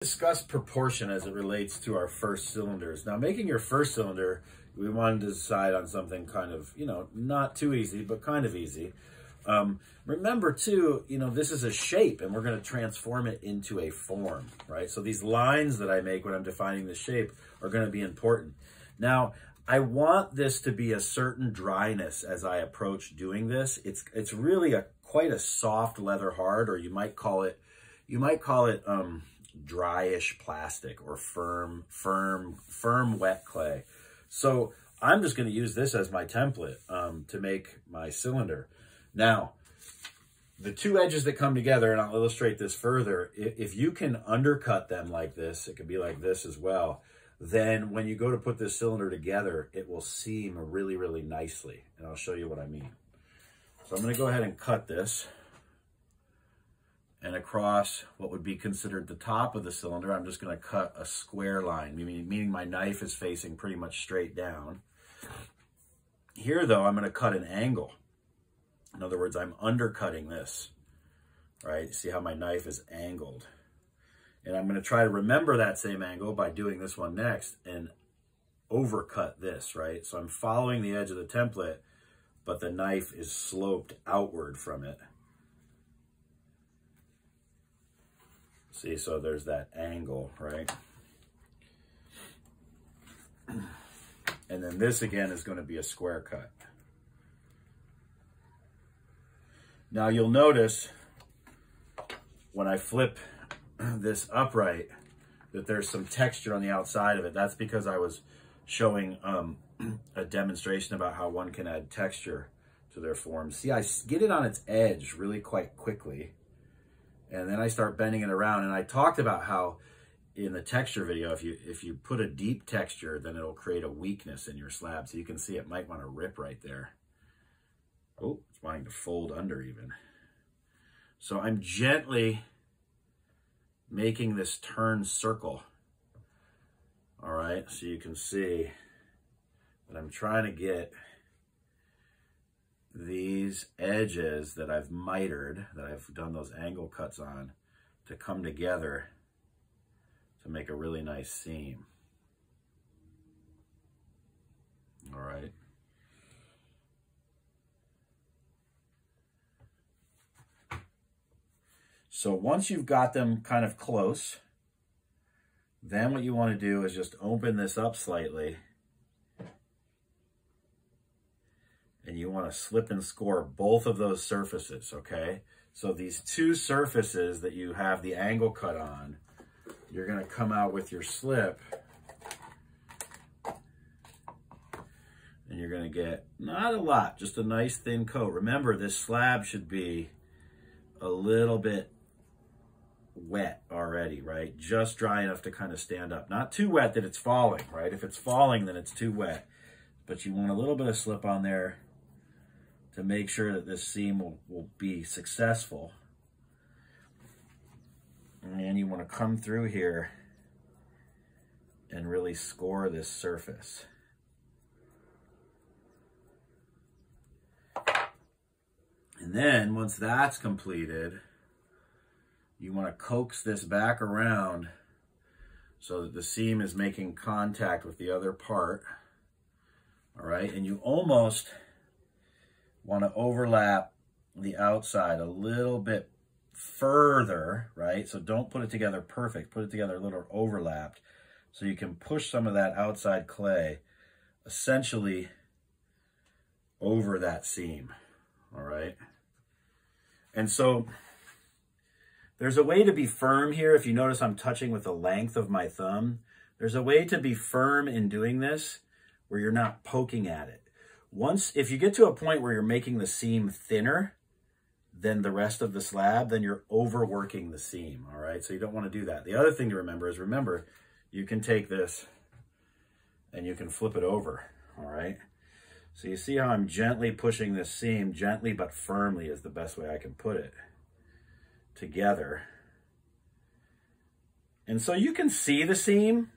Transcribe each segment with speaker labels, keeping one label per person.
Speaker 1: Discuss proportion as it relates to our first cylinders. Now, making your first cylinder, we wanted to decide on something kind of, not too easy, but kind of easy. Remember too, this is a shape and we're going to transform it into a form, right? So these lines that I make when I'm defining the shape are going to be important. Now, I want this to be a certain dryness as I approach doing this. It's really quite a soft leather hard, or you might call it dryish plastic or firm wet clay. So I'm just going to use this as my template to make my cylinder. Now, the two edges that come together, and I'll illustrate this further, if you can undercut them like this, it could be like this as well, then when you go to put this cylinder together, it will seam really, really nicely. And I'll show you what I mean. So I'm going to go ahead and cut this. And across what would be considered the top of the cylinder, I'm just going to cut a square line, meaning my knife is facing pretty much straight down. Here, though, I'm going to cut an angle. In other words, I'm undercutting this, right? See how my knife is angled. And I'm going to try to remember that same angle by doing this one next and overcut this, right? So I'm following the edge of the template, but the knife is sloped outward from it. See, so there's that angle, right? And then this again is going to be a square cut. Now you'll notice when I flip this upright that there's some texture on the outside of it. That's because I was showing a demonstration about how one can add texture to their form. See, I get it on its edge really quite quickly. And then I start bending it around. And I talked about how in the texture video, if you put a deep texture, then it'll create a weakness in your slab. So you can see it might want to rip right there. Oh, it's wanting to fold under even. So I'm gently making this turn circle. All right, so you can see that I'm trying to get these edges that I've mitered, that I've done those angle cuts on, to come together to make a really nice seam. All right. So once you've got them kind of close, then what you want to do is just open this up slightly. And you want to slip and score both of those surfaces, okay? So these two surfaces that you have the angle cut on, you're going to come out with your slip. And you're going to get, not a lot, just a nice thin coat. Remember, this slab should be a little bit wet already, right? Just dry enough to kind of stand up. Not too wet that it's falling, right? If it's falling, then it's too wet. But you want a little bit of slip on there to make sure that this seam will be successful. And you want to come through here and really score this surface. And then once that's completed, you want to coax this back around so that the seam is making contact with the other part. All right, and you almost want to overlap the outside a little bit further, right? So don't put it together perfect, put it together a little overlapped so you can push some of that outside clay essentially over that seam, all right? And so there's a way to be firm here. If you notice, I'm touching with the length of my thumb. There's a way to be firm in doing this where you're not poking at it. If you get to a point where you're making the seam thinner than the rest of the slab, then you're overworking the seam, all right? So you don't want to do that. The other thing to remember is, you can take this and you can flip it over, all right? So you see how I'm gently pushing this seam, gently but firmly is the best way I can put it, together. And so you can see the seam,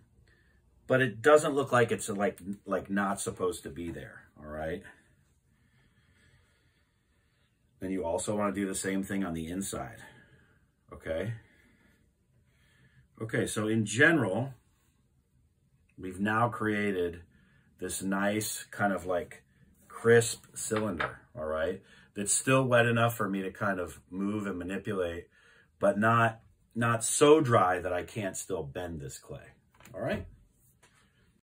Speaker 1: but it doesn't look like it's like not supposed to be there, all right? Then you also want to do the same thing on the inside, okay? Okay, so in general, we've now created this nice kind of like crisp cylinder, all right? That's still wet enough for me to kind of move and manipulate, but not so dry that I can't still bend this clay, all right?